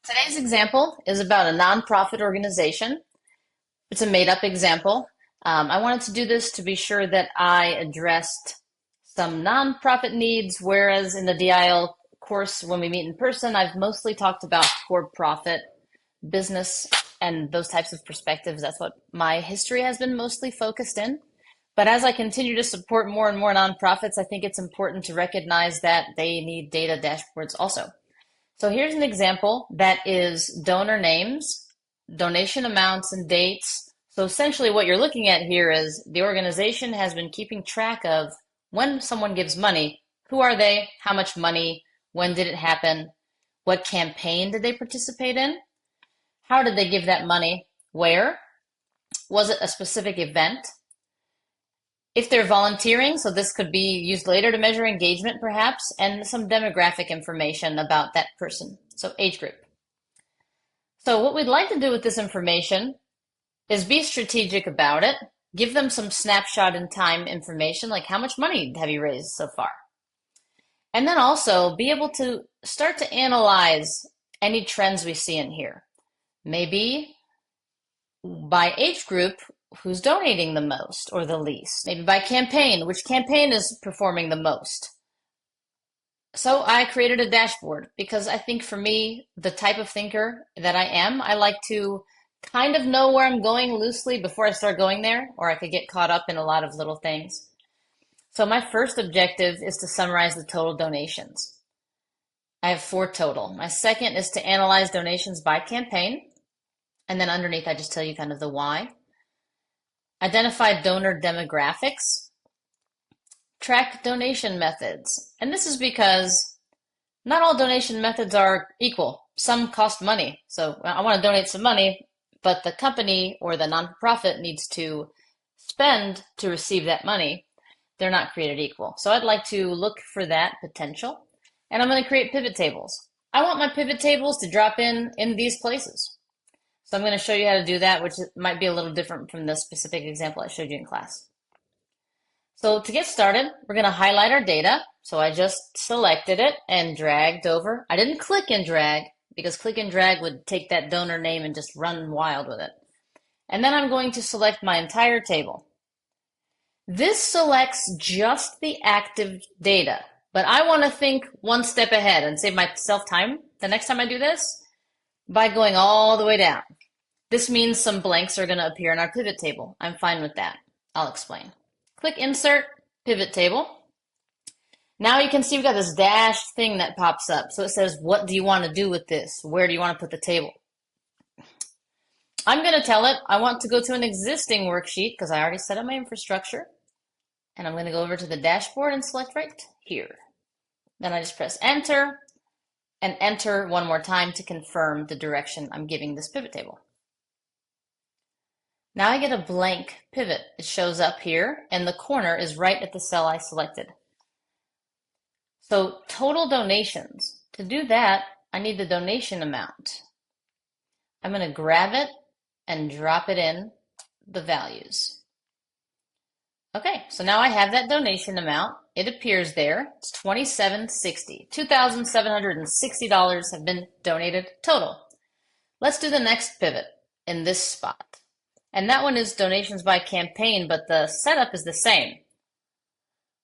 Today's example is about a nonprofit organization. It's a made-up example. I wanted to do this to be sure that I addressed some nonprofit needs, whereas in the DIL course, when we meet in person, I've mostly talked about for-profit business and those types of perspectives. That's what my history has been mostly focused in. But as I continue to support more and more nonprofits, I think it's important to recognize that they need data dashboards also. So here's an example that is donor names, donation amounts, and dates. So essentially what you're looking at here is the organization has been keeping track of when someone gives money, who are they, how much money, when did it happen, what campaign did they participate in, how did they give that money, where, was it a specific event, if they're volunteering, so this could be used later to measure engagement perhaps, and some demographic information about that person, so age group. So what we'd like to do with this information is be strategic about it, give them some snapshot in time information, like how much money have you raised so far? And then also be able to start to analyze any trends we see in here. Maybe by age group, who's donating the most or the least? Maybe by campaign, which campaign is performing the most? So I created a dashboard because I think for me, the type of thinker that I am, I like to kind of know where I'm going loosely before I start going there, or I could get caught up in a lot of little things. So my first objective is to summarize the total donations. I have 4 total. My second is to analyze donations by campaign. And then underneath, I just tell you kind of the why. Identify donor demographics. Track donation methods. And this is because not all donation methods are equal. Some cost money. So I want to donate some money, but the company or the nonprofit needs to spend to receive that money. They're not created equal. So I'd like to look for that potential. And I'm going to create pivot tables. I want my pivot tables to drop in these places. So I'm going to show you how to do that, which might be a little different from the specific example I showed you in class. So to get started, we're going to highlight our data. So I just selected it and dragged over. I didn't click and drag because click and drag would take that donor name and just run wild with it. And then I'm going to select my entire table. This selects just the active data, but I want to think one step ahead and save myself time the next time I do this by going all the way down. This means some blanks are going to appear in our pivot table. I'm fine with that. I'll explain. Click Insert, Pivot Table. Now you can see we've got this dashed thing that pops up. So it says, what do you want to do with this? Where do you want to put the table? I'm going to tell it I want to go to an existing worksheet because I already set up my infrastructure. And I'm going to go over to the dashboard and select right here. Then I just press Enter and Enter one more time to confirm the direction I'm giving this pivot table. Now I get a blank pivot. It shows up here, and the corner is right at the cell I selected. So total donations. To do that, I need the donation amount. I'm going to grab it and drop it in the values. Okay, so now I have that donation amount. It appears there. It's $27.60. $2,760 have been donated total. Let's do the next pivot in this spot. And that one is donations by campaign, but the setup is the same.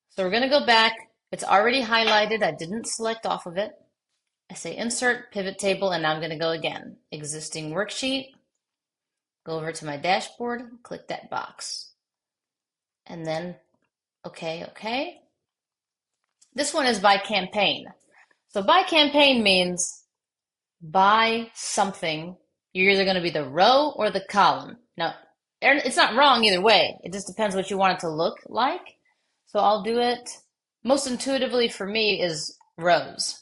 So we're going to go back. It's already highlighted. I didn't select off of it. I say Insert, Pivot Table, and now I'm going to go again. Existing worksheet. Go over to my dashboard, click that box. And then, okay. This one is by campaign. So by campaign means by something. You're either going to be the row or the column. Now, it's not wrong either way. It just depends what you want it to look like. So I'll do it, most intuitively for me is rows.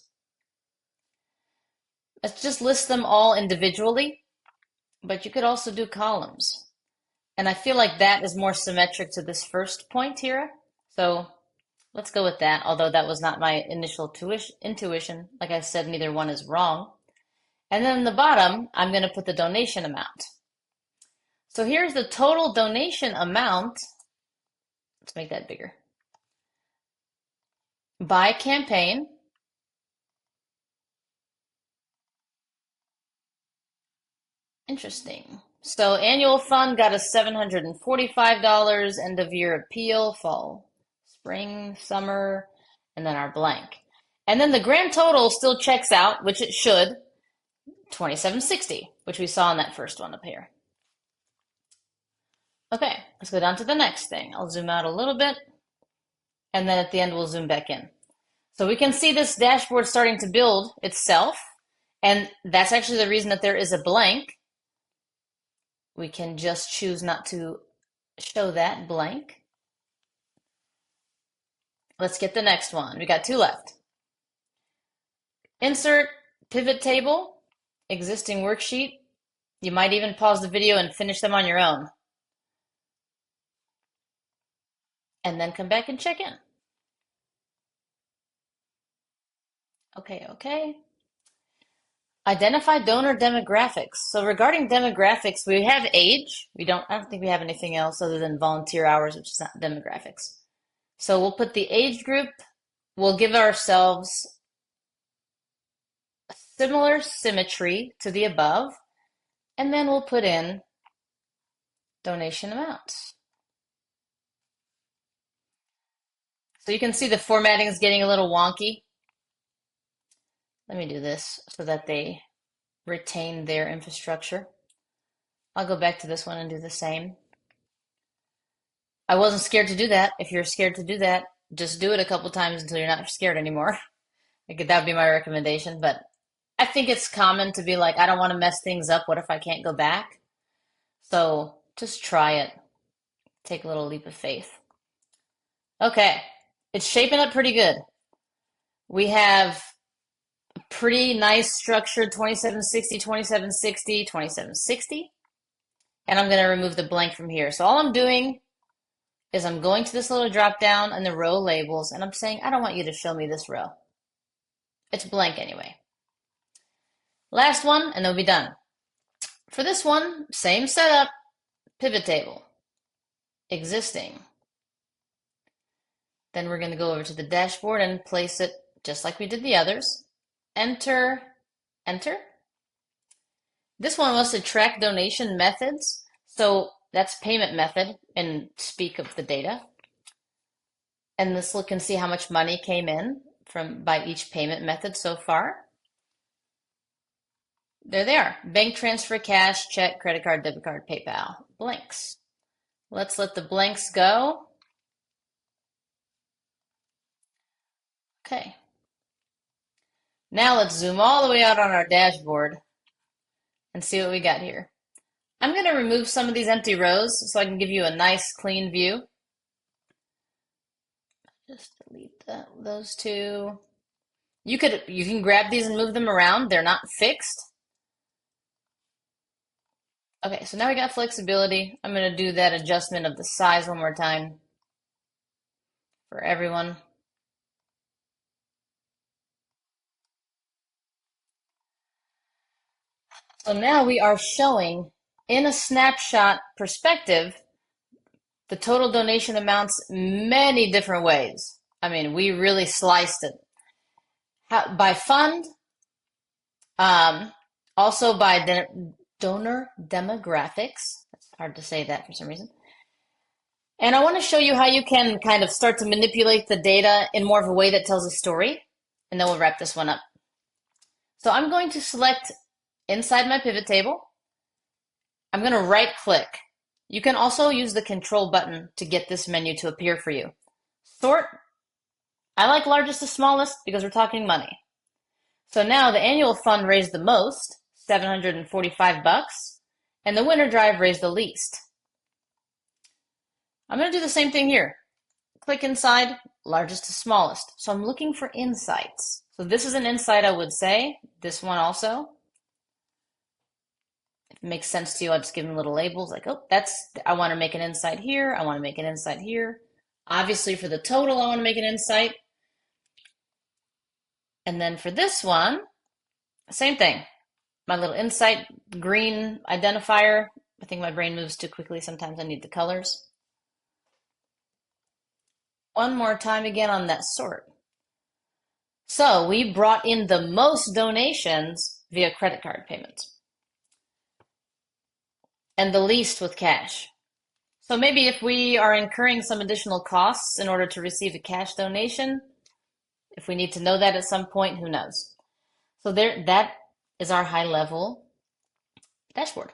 Let's just list them all individually, but you could also do columns. And I feel like that is more symmetric to this first point here. So let's go with that, although that was not my initial intuition. Like I said, neither one is wrong. And then in the bottom, I'm going to put the donation amount. So here's the total donation amount. Let's make that bigger. By campaign. Interesting. So annual fund got us $745, end of year appeal, fall, spring, summer, and then our blank. And then the grand total still checks out, which it should, 2760, which we saw in that first one up here. Okay, let's go down to the next thing. I'll zoom out a little bit, and then at the end we'll zoom back in. So we can see this dashboard starting to build itself, and that's actually the reason that there is a blank. We can just choose not to show that blank. Let's get the next one. We got two left. Insert pivot table, existing worksheet. You might even pause the video and finish them on your own. And then come back and check in. Okay. Identify donor demographics. So regarding demographics, we have age. I don't think we have anything else other than volunteer hours, which is not demographics. So we'll put the age group. We'll give ourselves a similar symmetry to the above, and then we'll put in donation amounts. So you can see the formatting is getting a little wonky. Let me do this so that they retain their infrastructure. I'll go back to this one and do the same. I wasn't scared to do that. If you're scared to do that, just do it a couple times until you're not scared anymore. That would be my recommendation. But I think it's common to be like, I don't want to mess things up. What if I can't go back? So just try it. Take a little leap of faith. Okay, it's shaping up pretty good. We have a pretty nice structured 2760, 2760, 2760. And I'm going to remove the blank from here. So all I'm doing is I'm going to this little drop down and the row labels, and I'm saying, I don't want you to show me this row. It's blank anyway. Last one, and then we'll be done. For this one, same setup, pivot table, existing. Then we're going to go over to the dashboard and place it just like we did the others. Enter, enter. This one was to track donation methods. So that's payment method and speak of the data. And this look can see how much money came in by each payment method so far. There they are. Bank transfer, cash, check, credit card, debit card, PayPal. Blanks. Let's let the blanks go. Okay. Now let's zoom all the way out on our dashboard and see what we got here. I'm going to remove some of these empty rows so I can give you a nice clean view. Just delete those two. You can grab these and move them around. They're not fixed. Okay, so now we got flexibility. I'm going to do that adjustment of the size one more time for everyone. So now we are showing in a snapshot perspective the total donation amounts many different ways. I mean, we really sliced it. By fund, also by donor demographics. It's hard to say that for some reason. And I want to show you how you can kind of start to manipulate the data in more of a way that tells a story. And then we'll wrap this one up. So I'm going to select inside my pivot table. I'm going to right click. You can also use the control button to get this menu to appear for you. Sort. I like largest to smallest because we're talking money. So now the annual fund raised the most, $745, and the winter drive raised the least. I'm going to do the same thing here. Click inside, largest to smallest. So I'm looking for insights. So this is an insight, I would say. This one also. If it makes sense to you, I'll just give them little labels like, oh, I want to make an insight here. I want to make an insight here. Obviously, for the total, I want to make an insight. And then for this one, same thing. My little insight green identifier. I think my brain moves too quickly. Sometimes I need the colors. One more time again on that sort. So we brought in the most donations via credit card payments. and the least with cash. So maybe if we are incurring some additional costs in order to receive a cash donation, if we need to know that at some point, who knows? So there, that is our high level dashboard.